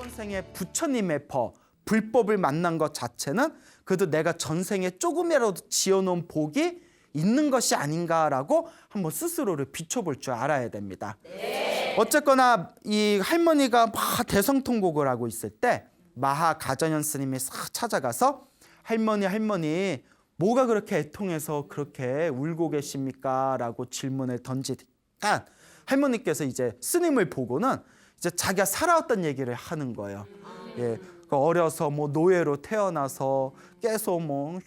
이번 생에 부처님의 불법을 만난 것 자체는 그래도 내가 전생에 조금이라도 지어놓은 복이 있는 것이 아닌가라고 한번 스스로를 비춰볼 줄 알아야 됩니다. 어쨌거나 이 할머니가 막 대성통곡을 하고 있을 때 마하 가전현 스님이 싹 찾아가서 할머니 뭐가 그렇게 애통해서 그렇게 울고 계십니까? 라고 질문을 던지니까 할머니께서 이제 스님을 보고는 이제 자기가 살아왔던 얘기를 하는 거예요. 예, 어려서 뭐 노예로 태어나서 계속 뭐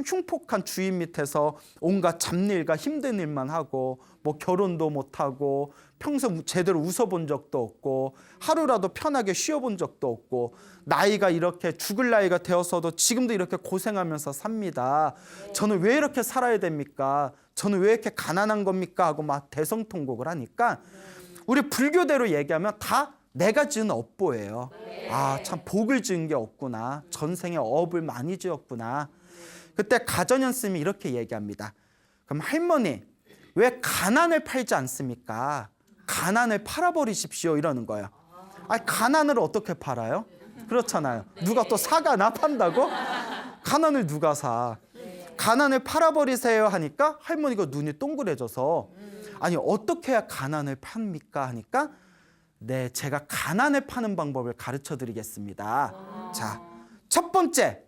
흉폭한 주인 밑에서 온갖 잡일과 힘든 일만 하고 뭐 결혼도 못하고 평생 제대로 웃어본 적도 없고 하루라도 편하게 쉬어본 적도 없고 나이가 이렇게 죽을 나이가 되어서도 지금도 이렇게 고생하면서 삽니다. 저는 왜 이렇게 살아야 됩니까? 저는 왜 이렇게 가난한 겁니까? 하고 막 대성통곡을 하니까 우리 불교대로 얘기하면 다 내가 지은 업보예요. 아, 참 복을 지은 게 없구나. 전생에 업을 많이 지었구나. 그때 가전현 스님이 이렇게 얘기합니다. 그럼 할머니, 왜 가난을 팔지 않습니까? 가난을 팔아버리십시오 이러는 거예요. 아니, 가난을 어떻게 팔아요? 그렇잖아요. 누가 또 사가나 판다고? 가난을 누가 사? 가난을 팔아버리세요 하니까 할머니가 눈이 동그래져서 아니 어떻게 해야 가난을 팝니까 하니까 네, 제가 가난을 파는 방법을 가르쳐 드리겠습니다. 자, 첫 번째,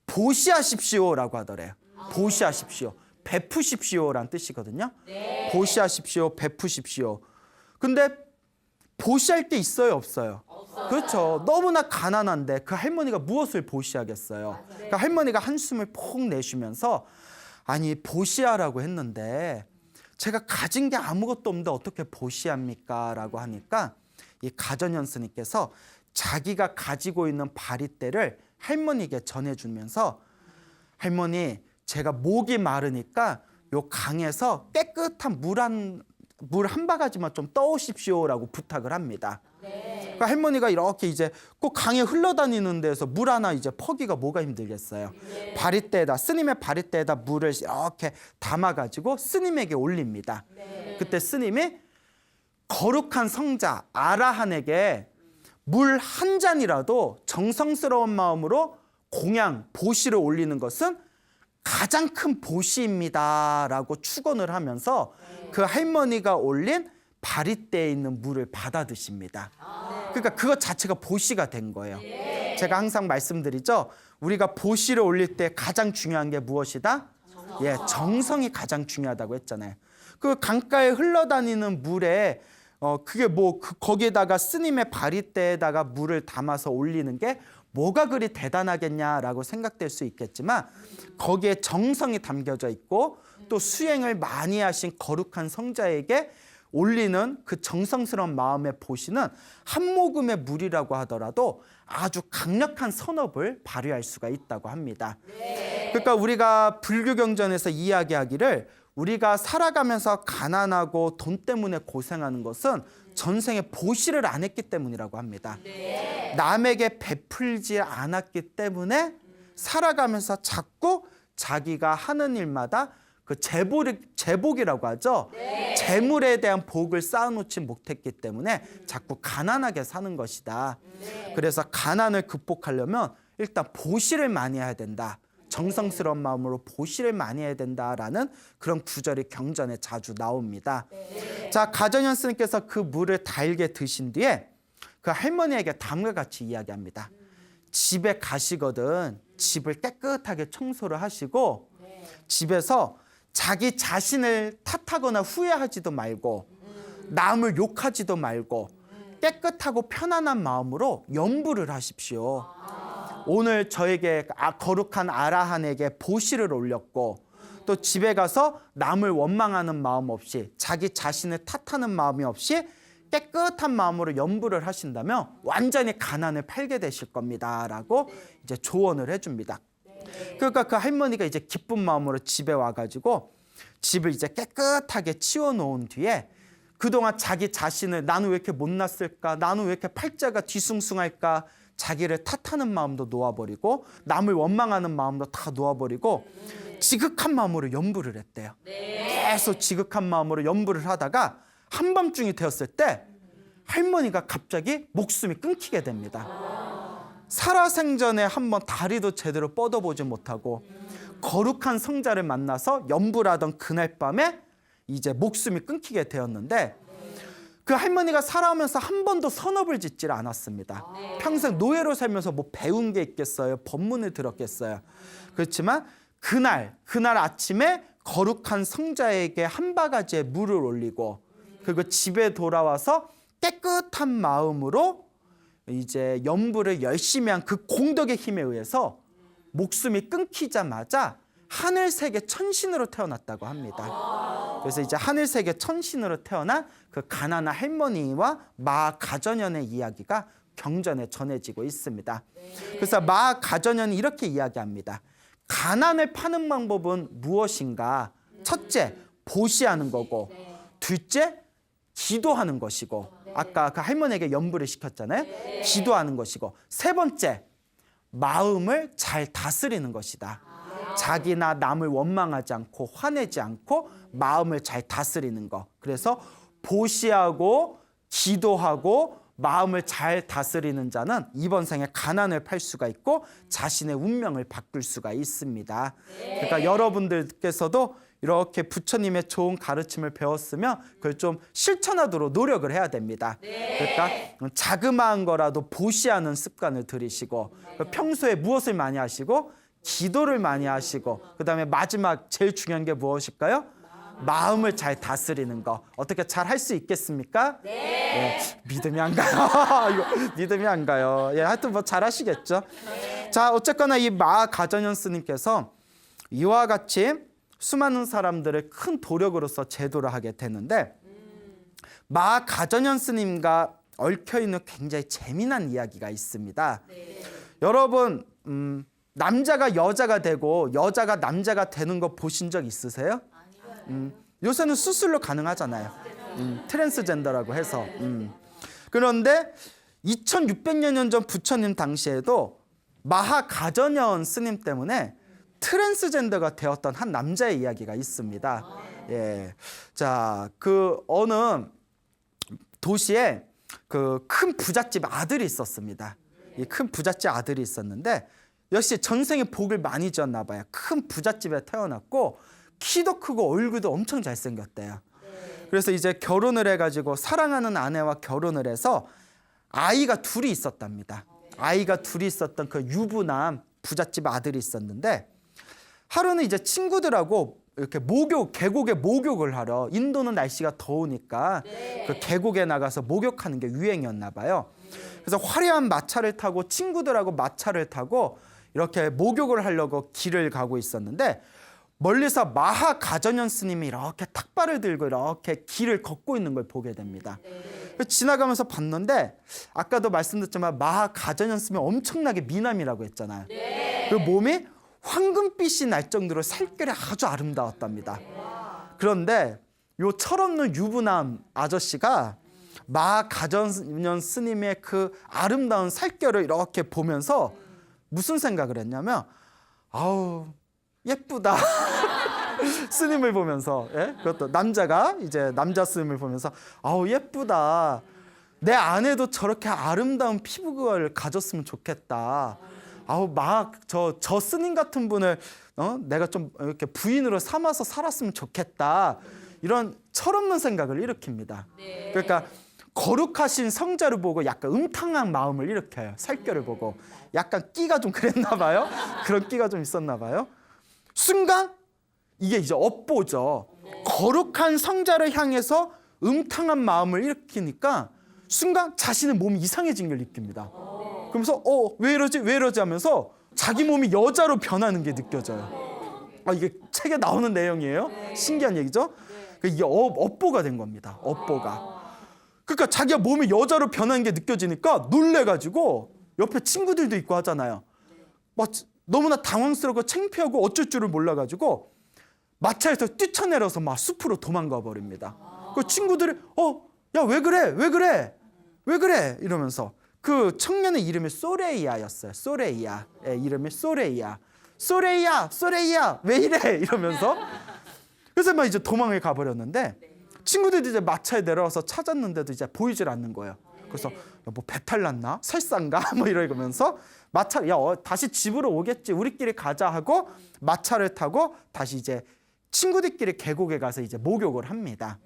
보시하십시오라고 하더래요. 보시하십시오. 베푸십시오라는 뜻이거든요. 보시하십시오, 베푸십시오. 근데 보시할 게 있어요, 없어요? 그렇죠. 너무나 가난한데 그 할머니가 무엇을 보시하겠어요? 그러니까 할머니가 한숨을 푹 내쉬면서 아니, 보시하라고 했는데 제가 가진 게 아무것도 없는데 어떻게 보시합니까? 라고 하니까 이 가전현 스님께서 자기가 가지고 있는 바리떼를 할머니에게 전해주면서 할머니, 제가 목이 마르니까 요 강에서 깨끗한 물 한 바가지만 좀 떠오십시오라고 부탁을 합니다. 그러니까 할머니가 이렇게 이제 꼭 강에 흘러다니는 데서 물 하나 이제 퍼기가 뭐가 힘들겠어요. 바리떼에다, 스님의 바리떼에다 물을 이렇게 담아가지고 스님에게 올립니다. 그때 스님이 거룩한 성자 아라한에게 물 한 잔이라도 정성스러운 마음으로 공양, 보시를 올리는 것은 가장 큰 보시입니다 라고 축원을 하면서 그 할머니가 올린 바리떼에 있는 물을 받아 드십니다. 그러니까 그것 자체가 보시가 된 거예요. 제가 항상 말씀드리죠. 우리가 보시를 올릴 때 가장 중요한 게 무엇이다? 예, 정성이 가장 중요하다고 했잖아요. 그 강가에 흘러다니는 물에 그게 뭐 거기에다가 스님의 바리떼에다가 물을 담아서 올리는 게 뭐가 그리 대단하겠냐라고 생각될 수 있겠지만 거기에 정성이 담겨져 있고 또 수행을 많이 하신 거룩한 성자에게 올리는 그 정성스러운 마음의 보시는 한 모금의 물이라고 하더라도 아주 강력한 선업을 발휘할 수가 있다고 합니다. 그러니까 우리가 불교 경전에서 이야기하기를 우리가 살아가면서 가난하고 돈 때문에 고생하는 것은 전생에 보시를 안 했기 때문이라고 합니다. 남에게 베풀지 않았기 때문에 살아가면서 자꾸 자기가 하는 일마다 그 재복이라고 하죠. 재물에 대한 복을 쌓아놓지 못했기 때문에 자꾸 가난하게 사는 것이다. 그래서 가난을 극복하려면 일단 보시를 많이 해야 된다. 정성스러운 마음으로 보시를 많이 해야 된다라는 그런 구절이 경전에 자주 나옵니다. 자, 가전현 스님께서 그 물을 달게 드신 뒤에 그 할머니에게 다음과 같이 이야기합니다. 집에 가시거든 집을 깨끗하게 청소를 하시고 집에서 자기 자신을 탓하거나 후회하지도 말고 남을 욕하지도 말고 깨끗하고 편안한 마음으로 염불을 하십시오. 오늘 저에게 거룩한 아라한에게 보시를 올렸고 또 집에 가서 남을 원망하는 마음 없이 자기 자신을 탓하는 마음이 없이 깨끗한 마음으로 염불을 하신다면 완전히 가난을 팔게 되실 겁니다 라고 이제 조언을 해줍니다. 그러니까 그 할머니가 이제 기쁜 마음으로 집에 와가지고 집을 이제 깨끗하게 치워놓은 뒤에 그동안 자기 자신을 나는 왜 이렇게 못났을까? 나는 왜 이렇게 팔자가 뒤숭숭할까? 자기를 탓하는 마음도 놓아버리고 남을 원망하는 마음도 다 놓아버리고 지극한 마음으로 염불을 했대요. 계속 지극한 마음으로 염불을 하다가 한밤중이 되었을 때 할머니가 갑자기 목숨이 끊기게 됩니다. 살아생전에 한번 다리도 제대로 뻗어보지 못하고 거룩한 성자를 만나서 연부하던 그날 밤에 이제 목숨이 끊기게 되었는데, 그 할머니가 살아오면서 한 번도 선업을 짓질 않았습니다. 평생 노예로 살면서 뭐 배운 게 있겠어요? 법문을 들었겠어요? 그렇지만 그날 아침에 거룩한 성자에게 한 바가지의 물을 올리고, 그리고 집에 돌아와서 깨끗한 마음으로 이제 연부를 열심히 한 그 공덕의 힘에 의해서 목숨이 끊기자마자 하늘세계 천신으로 태어났다고 합니다. 그래서 이제 하늘세계 천신으로 태어난 그 가난한 할머니와 마가전연의 이야기가 경전에 전해지고 있습니다. 그래서 마가전연이 이렇게 이야기합니다. 가난을 파는 방법은 무엇인가? 첫째, 보시하는 거고, 둘째, 기도하는 것이고, 아까 그 할머니에게 연부를 시켰잖아요. 기도하는 것이고, 세 번째, 마음을 잘 다스리는 것이다. 자기나 남을 원망하지 않고 화내지 않고 마음을 잘 다스리는 것. 그래서 보시하고 기도하고 마음을 잘 다스리는 자는 이번 생에 가난을 팔 수가 있고 자신의 운명을 바꿀 수가 있습니다. 그러니까 여러분들께서도 이렇게 부처님의 좋은 가르침을 배웠으면 그걸 좀 실천하도록 노력을 해야 됩니다. 그러니까 자그마한 거라도 보시하는 습관을 들이시고, 평소에 무엇을 많이 하시고, 기도를 많이 하시고, 그 다음에 마지막 제일 중요한 게 무엇일까요? 마음을 잘 다스리는 거. 어떻게 잘 할 수 있겠습니까? 네. 믿음이 안 가요. 이거 믿음이 안 가요. 예, 하여튼 뭐 잘 하시겠죠. 자, 어쨌거나 이 마가전연 스님께서 이와 같이 수많은 사람들을 큰 도력으로서 제도를 하게 되는데, 마가전연 스님과 얽혀있는 굉장히 재미난 이야기가 있습니다. 여러분, 남자가 여자가 되고 여자가 남자가 되는 거 보신 적 있으세요? 요새는 수술로 가능하잖아요. 트랜스젠더라고 해서. 그런데 2600여 년 전 부처님 당시에도 마하가전연 스님 때문에 트랜스젠더가 되었던 한 남자의 이야기가 있습니다. 예. 자, 그 어느 도시에 그 큰 부잣집 아들이 있었습니다. 이 큰 부잣집 아들이 있었는데 역시 전생에 복을 많이 지었나 봐요. 큰 부잣집에 태어났고 키도 크고 얼굴도 엄청 잘생겼대요. 그래서 이제 결혼을 해가지고 사랑하는 아내와 결혼을 해서 아이가 둘이 있었답니다. 아이가 둘이 있었던 그 유부남 부잣집 아들이 있었는데, 하루는 이제 친구들하고 이렇게 계곡에 목욕을 하러, 인도는 날씨가 더우니까 그 계곡에 나가서 목욕하는 게 유행이었나 봐요. 그래서 화려한 마차를 타고 친구들하고 마차를 타고 이렇게 목욕을 하려고 길을 가고 있었는데, 멀리서 마하가전연 스님이 이렇게 탁발을 들고 이렇게 길을 걷고 있는 걸 보게 됩니다. 지나가면서 봤는데, 아까도 말씀드렸지만 마하가전연 스님이 엄청나게 미남이라고 했잖아요. 그 몸이 황금빛이 날 정도로 살결이 아주 아름다웠답니다. 그런데 요 철없는 유부남 아저씨가 마하가전연 스님의 그 아름다운 살결을 이렇게 보면서 무슨 생각을 했냐면, 아우 예쁘다. 스님을 보면서, 예? 그것도 남자가 이제 남자 스님을 보면서 아우 예쁘다. 내 아내도 저렇게 아름다운 피부를 가졌으면 좋겠다. 아우 저 스님 같은 분을 내가 좀 이렇게 부인으로 삼아서 살았으면 좋겠다. 이런 철없는 생각을 일으킵니다. 그러니까 거룩하신 성자를 보고 약간 음탕한 마음을 일으켜요. 살결을 보고 약간 끼가 좀 그랬나 봐요. 그런 끼가 좀 있었나 봐요. 순간 이게 이제 업보죠. 거룩한 성자를 향해서 음탕한 마음을 일으키니까 순간 자신의 몸이 이상해진 걸 느낍니다. 그러면서 왜 이러지 하면서 자기 몸이 여자로 변하는 게 느껴져요. 이게 책에 나오는 내용이에요. 신기한 얘기죠. 이게 업보가 된 겁니다. 업보가. 그러니까 자기가 몸이 여자로 변하는 게 느껴지니까 놀래가지고 옆에 친구들도 있고 하잖아요. 막 너무나 당황스럽고 창피하고 어쩔 줄을 몰라가지고 마차에서 뛰쳐내려서 막 숲으로 도망가 버립니다. 그 친구들이 야 왜 그래 이러면서, 그 청년의 이름이 소레이아였어요. 소레이아. 이름이 소레이아 왜 이래 이러면서, 그래서 막 이제 도망을 가버렸는데, 친구들이 이제 마차에 내려와서 찾았는데도 이제 보이질 않는 거예요. 그래서 뭐 배탈 났나? 설사인가? 뭐 이러면서 마차, 다시 집으로 오겠지. 우리끼리 가자 하고 마차를 타고 다시 이제 친구들끼리 계곡에 가서 이제 목욕을 합니다.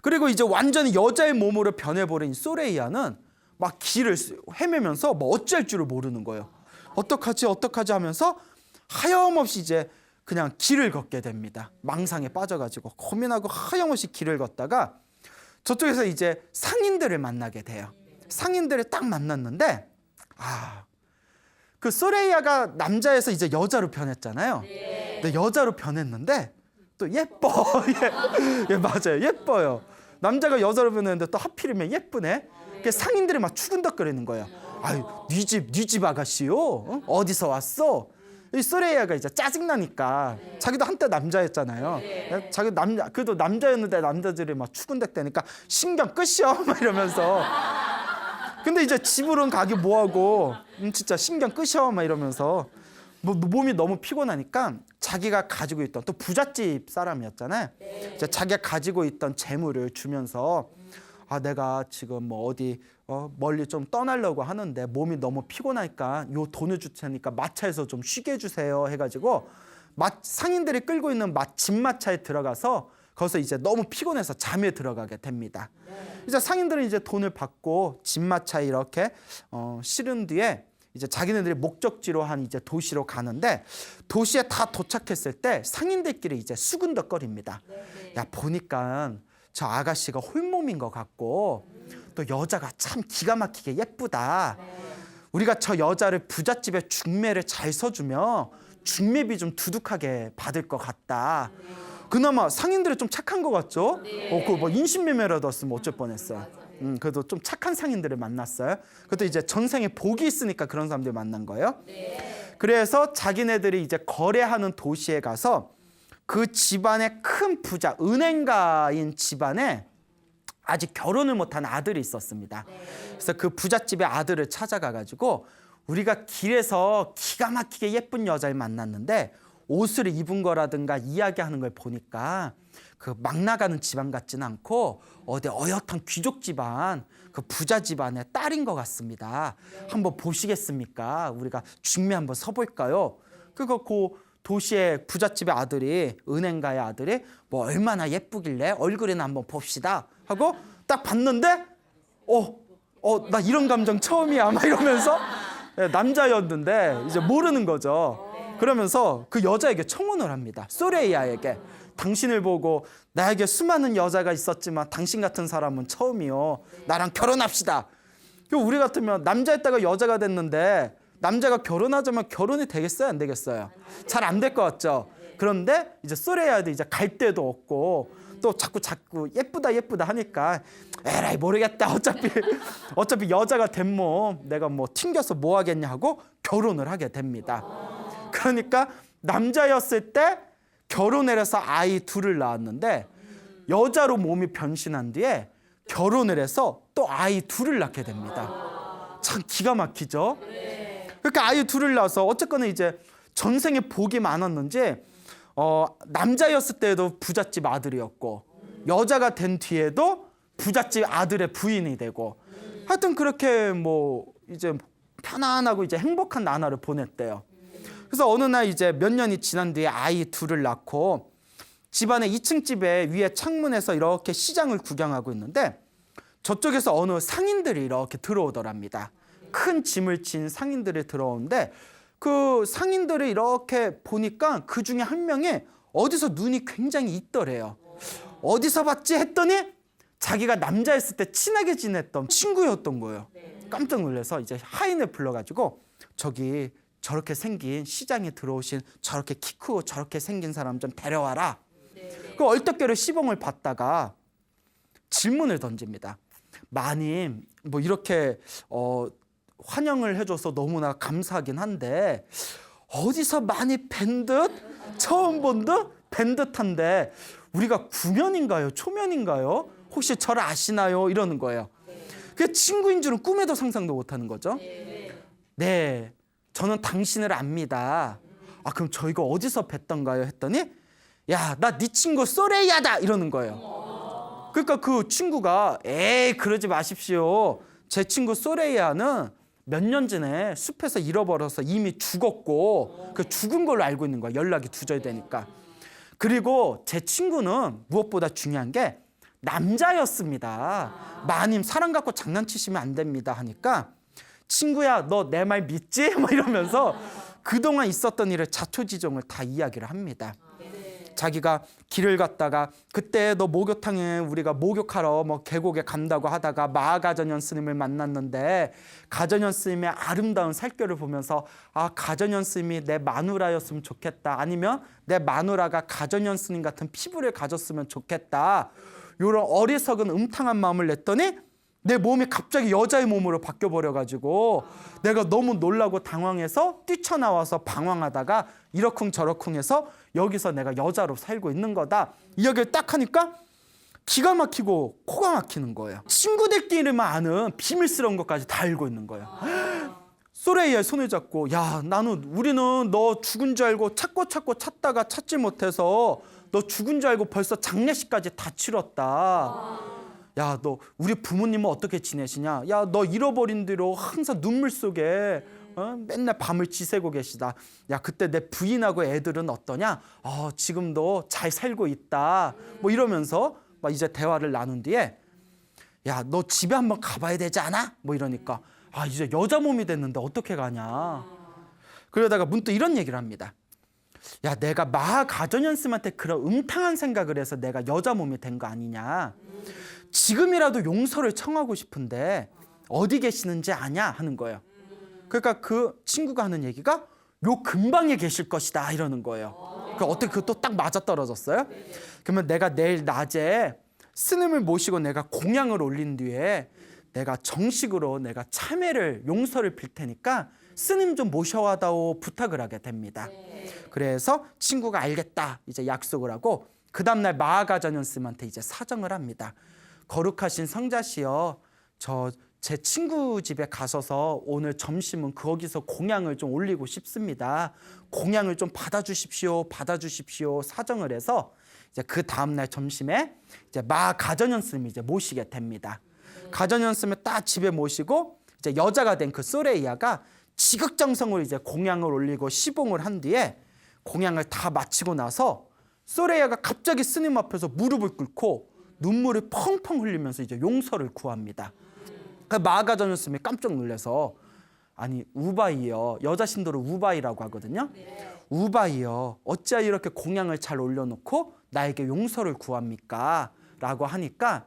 그리고 이제 완전히 여자의 몸으로 변해버린 소레이아는 막 길을 헤매면서 뭐 어쩔 줄을 모르는 거예요. 어떡하지 하면서 하염없이 이제 그냥 길을 걷게 됩니다. 망상에 빠져가지고 고민하고 하염없이 길을 걷다가 저쪽에서 이제 상인들을 만나게 돼요. 상인들을 딱 만났는데 그 소레이아가 남자에서 이제 여자로 변했잖아요. 근데 여자로 변했는데 또 예뻐. 예, 맞아요. 예뻐요. 남자가 여자로 변했는데 또 하필이면 예쁘네. 상인들이 막 추근덕거리는 거예요. 아유, 네 집 아가씨요? 어디서 왔어? 이 소레이아가 이제 짜증나니까 자기도 한때 남자였잖아요. 자기 그래도 남자였는데 남자들이 막 추근덕대니까 신경 끄시오 막 이러면서. 근데 이제 집으로는 가기 뭐하고 진짜 신경 끄셔 막 이러면서 몸이 너무 피곤하니까 자기가 가지고 있던 또 부잣집 사람이었잖아요. 이제 자기가 가지고 있던 재물을 주면서 내가 지금 뭐 어디 멀리 좀 떠나려고 하는데 몸이 너무 피곤하니까 요 돈을 줄 테니까 마차에서 좀 쉬게 해주세요 해가지고 상인들이 끌고 있는 집마차에 들어가서 거기서 이제 너무 피곤해서 잠에 들어가게 됩니다. 이제 상인들은 이제 돈을 받고 집마차에 이렇게 실은 뒤에 이제 자기네들이 목적지로 한 이제 도시로 가는데 도시에 다 도착했을 때 상인들끼리 이제 수근덕거립니다. 야, 보니까 저 아가씨가 홀몸인 것 같고 또 여자가 참 기가 막히게 예쁘다. 우리가 저 여자를 부잣집에 중매를 잘 서주면 중매비 좀 두둑하게 받을 것 같다. 그나마 상인들이 좀 착한 것 같죠? 그 뭐 인신매매라도 했으면 어쩔 뻔했어요. 그래도 좀 착한 상인들을 만났어요. 그것도 이제 전생에 복이 있으니까 그런 사람들 만난 거예요. 그래서 자기네들이 이제 거래하는 도시에 가서 그 집안의 큰 부자, 은행가인 집안에 아직 결혼을 못한 아들이 있었습니다. 그래서 그 부잣집의 아들을 찾아가가지고 우리가 길에서 기가 막히게 예쁜 여자를 만났는데 옷을 입은 거라든가 이야기하는 걸 보니까 그 막 나가는 집안 같지는 않고 어디 어엿한 귀족 집안, 그 부자 집안의 딸인 것 같습니다. 한번 보시겠습니까? 우리가 중매 한번 서볼까요? 그거 그 도시의 부잣집의 아들이, 은행가의 아들이 뭐 얼마나 예쁘길래 얼굴이나 한번 봅시다 하고 딱 봤는데 나 이런 감정 처음이야 막 이러면서 남자였는데 이제 모르는 거죠. 그러면서 그 여자에게 청혼을 합니다. 소레이아에게. 당신을 보고 나에게 수많은 여자가 있었지만 당신 같은 사람은 처음이요. 나랑 결혼합시다. 우리 같으면 남자였다가 여자가 됐는데 남자가 결혼하자면 결혼이 되겠어요? 안 되겠어요? 잘 안 될 것 같죠? 그런데 이제 소레이아도 이제 갈 데도 없고 또 자꾸 예쁘다 하니까 에라이 모르겠다. 어차피 여자가 된 몸 내가 뭐 튕겨서 뭐 하겠냐 하고 결혼을 하게 됩니다. 그러니까 남자였을 때 결혼을 해서 아이 둘을 낳았는데 여자로 몸이 변신한 뒤에 결혼을 해서 또 아이 둘을 낳게 됩니다. 참 기가 막히죠? 그러니까 아이 둘을 낳아서 어쨌거나 이제 전생에 복이 많았는지 남자였을 때도 부잣집 아들이었고 여자가 된 뒤에도 부잣집 아들의 부인이 되고 하여튼 그렇게 뭐 이제 편안하고 이제 행복한 나날을 보냈대요. 그래서 어느 날 이제 몇 년이 지난 뒤에 아이 둘을 낳고 집안의 2층 집에 위에 창문에서 이렇게 시장을 구경하고 있는데 저쪽에서 어느 상인들이 이렇게 들어오더랍니다. 큰 짐을 진 상인들이 들어오는데 그 상인들을 이렇게 보니까 그 중에 한 명이 어디서 눈이 굉장히 있더래요. 어디서 봤지 했더니 자기가 남자였을 때 친하게 지냈던 친구였던 거예요. 깜짝 놀라서 이제 하인을 불러가지고 저기 저렇게 생긴 시장에 들어오신 저렇게 키 크고 저렇게 생긴 사람 좀 데려와라. 그 얼떨결에 시봉을 받다가 질문을 던집니다. 마님 뭐 이렇게 환영을 해줘서 너무나 감사하긴 한데 어디서 많이 뵌 듯 처음 본 듯 뵌 듯한데 우리가 구면인가요? 초면인가요? 혹시 저를 아시나요? 이러는 거예요. 그 친구인 줄은 꿈에도 상상도 못하는 거죠. 네, 저는 당신을 압니다. 그럼 저희가 어디서 뵀던가요? 했더니 야, 나 네 친구 소레이아다 이러는 거예요. 그러니까 그 친구가 에이 그러지 마십시오. 제 친구 소레이아는 몇 년 전에 숲에서 잃어버려서 이미 죽었고 그 죽은 걸로 알고 있는 거야. 연락이 두절되니까. 그리고 제 친구는 무엇보다 중요한 게 남자였습니다. 마님 사랑 갖고 장난치시면 안 됩니다 하니까 친구야 너 내 말 믿지? 뭐 이러면서 그동안 있었던 일을 자초지종을 다 이야기를 합니다. 자기가 길을 갔다가 그때 너 목욕탕에 우리가 목욕하러 뭐 계곡에 간다고 하다가 마가전현 스님을 만났는데 가전현 스님의 아름다운 살결을 보면서 아 가전현 스님이 내 마누라였으면 좋겠다. 아니면 내 마누라가 가전현 스님 같은 피부를 가졌으면 좋겠다. 이런 어리석은 음탕한 마음을 냈더니 내 몸이 갑자기 여자의 몸으로 바뀌어버려가지고 내가 너무 놀라고 당황해서 뛰쳐나와서 방황하다가 이러쿵저러쿵 해서 여기서 내가 여자로 살고 있는 거다. 이 얘기를 딱 하니까 기가 막히고 코가 막히는 거예요. 친구들끼리만 아는 비밀스러운 것까지 다 알고 있는 거예요. 소레이아의 손을 잡고 야 우리는 너 죽은 줄 알고 찾고 찾다가 찾지 못해서 너 죽은 줄 알고 벌써 장례식까지 다 치렀다. 야, 너 우리 부모님은 어떻게 지내시냐? 야, 너 잃어버린 뒤로 항상 눈물 속에 맨날 밤을 지새고 계시다. 야, 그때 내 부인하고 애들은 어떠냐? 지금도 잘 살고 있다. 뭐 이러면서 막 이제 대화를 나눈 뒤에 야, 너 집에 한번 가봐야 되지 않아? 뭐 이러니까 이제 여자 몸이 됐는데 어떻게 가냐? 그러다가 문득 이런 얘기를 합니다. 야, 내가 마하가전현 스님한테 그런 음탕한 생각을 해서 내가 여자 몸이 된 거 아니냐? 지금이라도 용서를 청하고 싶은데 어디 계시는지 아냐 하는 거예요. 그러니까 그 친구가 하는 얘기가 요 근방에 계실 것이다 이러는 거예요. 그러니까 어떻게 그것도 딱 맞아떨어졌어요? 그러면 내가 내일 낮에 스님을 모시고 내가 공양을 올린 뒤에 내가 정식으로 내가 참회를 용서를 빌 테니까 스님 좀 모셔와다오 부탁을 하게 됩니다. 그래서 친구가 알겠다 이제 약속을 하고 그 다음날 마하가전현 스님한테 이제 사정을 합니다. 거룩하신 성자시여, 제 친구 집에 가셔서 오늘 점심은 거기서 공양을 좀 올리고 싶습니다. 공양을 좀 받아주십시오 사정을 해서 이제 그 다음날 점심에 이제 마가전현 스님이 이제 모시게 됩니다. 가전현 스님을 딱 집에 모시고 이제 여자가 된 그 소레이아가 지극정성으로 이제 공양을 올리고 시봉을 한 뒤에 공양을 다 마치고 나서 소레이아가 갑자기 스님 앞에서 무릎을 꿇고 눈물을 펑펑 흘리면서 이제 용서를 구합니다. 마가전현 스님이 깜짝 놀라서 아니 우바이여, 여자 신도를 우바이라고 하거든요. 우바이여, 어찌하여 이렇게 공양을 잘 올려놓고 나에게 용서를 구합니까? 라고 하니까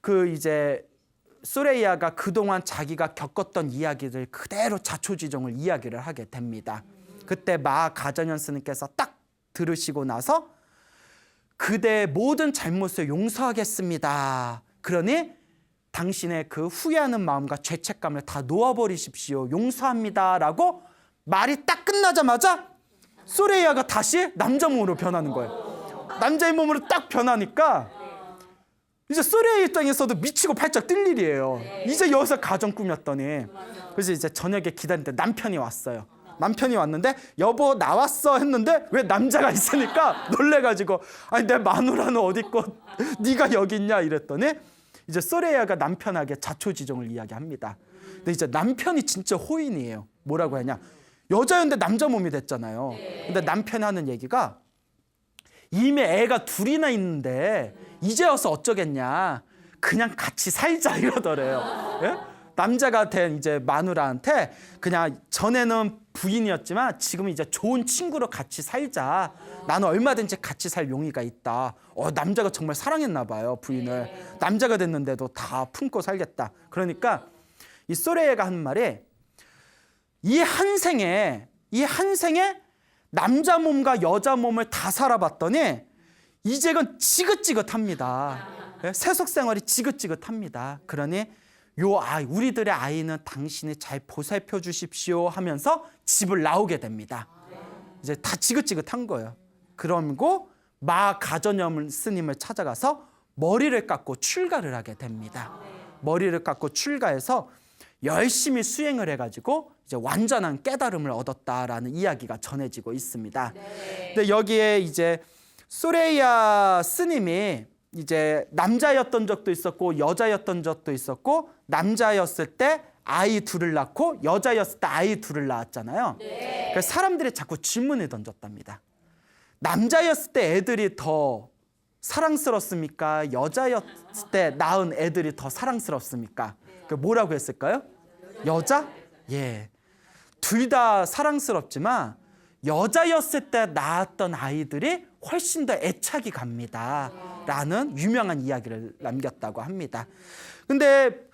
그 이제 소레이아가 그동안 자기가 겪었던 이야기들 그대로 자초지종을 이야기를 하게 됩니다. 그때 마가전현 스님께서 딱 들으시고 나서 그대의 모든 잘못을 용서하겠습니다. 그러니 당신의 그 후회하는 마음과 죄책감을 다 놓아버리십시오. 용서합니다. 라고 말이 딱 끝나자마자 소레이아가 다시 남자 몸으로 변하는 거예요. 남자의 몸으로 딱 변하니까 이제 소레이아 입장에서도 미치고 팔짝 뜰 일이에요. 이제 여기서 가정 꾸몄더니 그래서 이제 저녁에 기다리는데 남편이 왔어요. 남편이 왔는데 여보 나왔어 했는데 왜 남자가 있으니까 놀래가지고 아니 내 마누라는 어디 있고 네가 여기 있냐 이랬더니 이제 소레이아가 남편에게 자초지종을 이야기합니다. 근데 이제 남편이 진짜 호인이에요. 뭐라고 하냐, 여자였는데 남자 몸이 됐잖아요. 근데 남편이 하는 얘기가 이미 애가 둘이나 있는데 이제 와서 어쩌겠냐, 그냥 같이 살자 이러더래요. 예? 남자가 된 이제 마누라한테 그냥 전에는 부인이었지만 지금은 이제 좋은 친구로 같이 살자. 나는 얼마든지 같이 살 용의가 있다. 남자가 정말 사랑했나 봐요, 부인을. 남자가 됐는데도 다 품고 살겠다. 그러니까 이 소레이아가 한 말이 이 한 생에 남자 몸과 여자 몸을 다 살아봤더니 이제는 지긋지긋합니다. 세속 생활이 지긋지긋합니다. 그러니 우리들의 아이는 당신이 잘 보살펴 주십시오 하면서 집을 나오게 됩니다. 이제 다 지긋지긋한 거예요. 그러고 마가전현 스님을 찾아가서 머리를 깎고 출가를 하게 됩니다. 머리를 깎고 출가해서 열심히 수행을 해가지고 이제 완전한 깨달음을 얻었다라는 이야기가 전해지고 있습니다. 근데 여기에 이제 소레이아 스님이 이제 남자였던 적도 있었고 여자였던 적도 있었고 남자였을 때 아이 둘을 낳고 여자였을 때 아이 둘을 낳았잖아요. 그래서 사람들이 자꾸 질문을 던졌답니다. 남자였을 때 애들이 더 사랑스럽습니까? 여자였을 때 낳은 애들이 더 사랑스럽습니까? 뭐라고 했을까요? 여자? 예. 둘 다 사랑스럽지만 여자였을 때 낳았던 아이들이 훨씬 더 애착이 갑니다. 라는 유명한 이야기를 남겼다고 합니다. 근데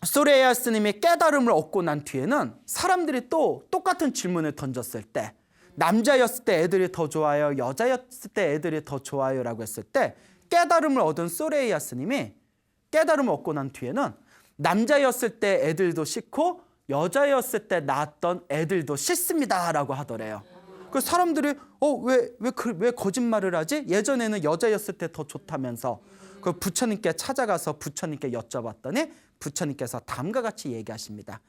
소레이아 스님이 깨달음을 얻고 난 뒤에는 사람들이 또 똑같은 질문을 던졌을 때 남자였을 때 애들이 더 좋아요, 여자였을 때 애들이 더 좋아요 라고 했을 때 깨달음을 얻은 소레이아 스님이 깨달음을 얻고 난 뒤에는 남자였을 때 애들도 싫고 여자였을 때 낳았던 애들도 싫습니다 라고 하더래요. 그 사람들이 왜 거짓말을 하지? 예전에는 여자였을 때 더 좋다면서. 그 부처님께 찾아가서 부처님께 여쭤봤더니 부처님께서 다음과 같이 얘기하십니다.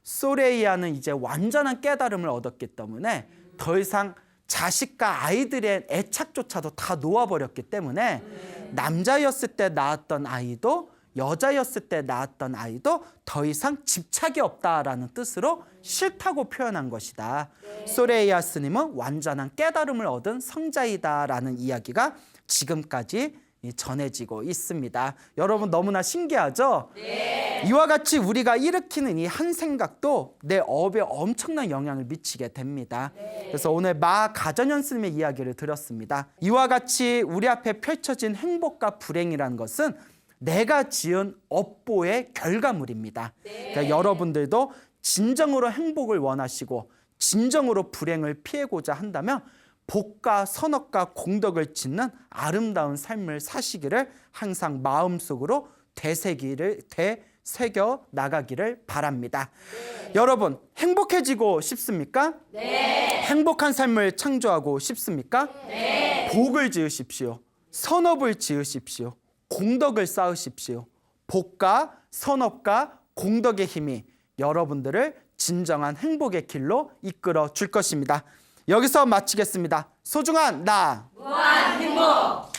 소레이아는 이제 완전한 깨달음을 얻었기 때문에 더 이상 자식과 아이들의 애착조차도 다 놓아버렸기 때문에 남자였을 때 낳았던 아이도 여자였을 때 낳았던 아이도 더 이상 집착이 없다라는 뜻으로 싫다고 표현한 것이다. 소레이아 스님은 완전한 깨달음을 얻은 성자이다라는 이야기가 지금까지 전해지고 있습니다. 여러분 너무나 신기하죠? 네. 이와 같이 우리가 일으키는 이 한 생각도 내 업에 엄청난 영향을 미치게 됩니다. 네. 그래서 오늘 마 가전현 스님의 이야기를 들었습니다. 이와 같이 우리 앞에 펼쳐진 행복과 불행이라는 것은 내가 지은 업보의 결과물입니다. 네. 그러니까 여러분들도 진정으로 행복을 원하시고 진정으로 불행을 피하고자 한다면 복과 선업과 공덕을 짓는 아름다운 삶을 사시기를 항상 마음속으로 되새겨 나가기를 바랍니다. 네. 여러분 행복해지고 싶습니까? 네. 행복한 삶을 창조하고 싶습니까? 네. 복을 지으십시오. 선업을 지으십시오. 공덕을 쌓으십시오. 복과 선업과 공덕의 힘이 여러분들을 진정한 행복의 길로 이끌어 줄 것입니다. 여기서 마치겠습니다. 소중한 나 무한 행복.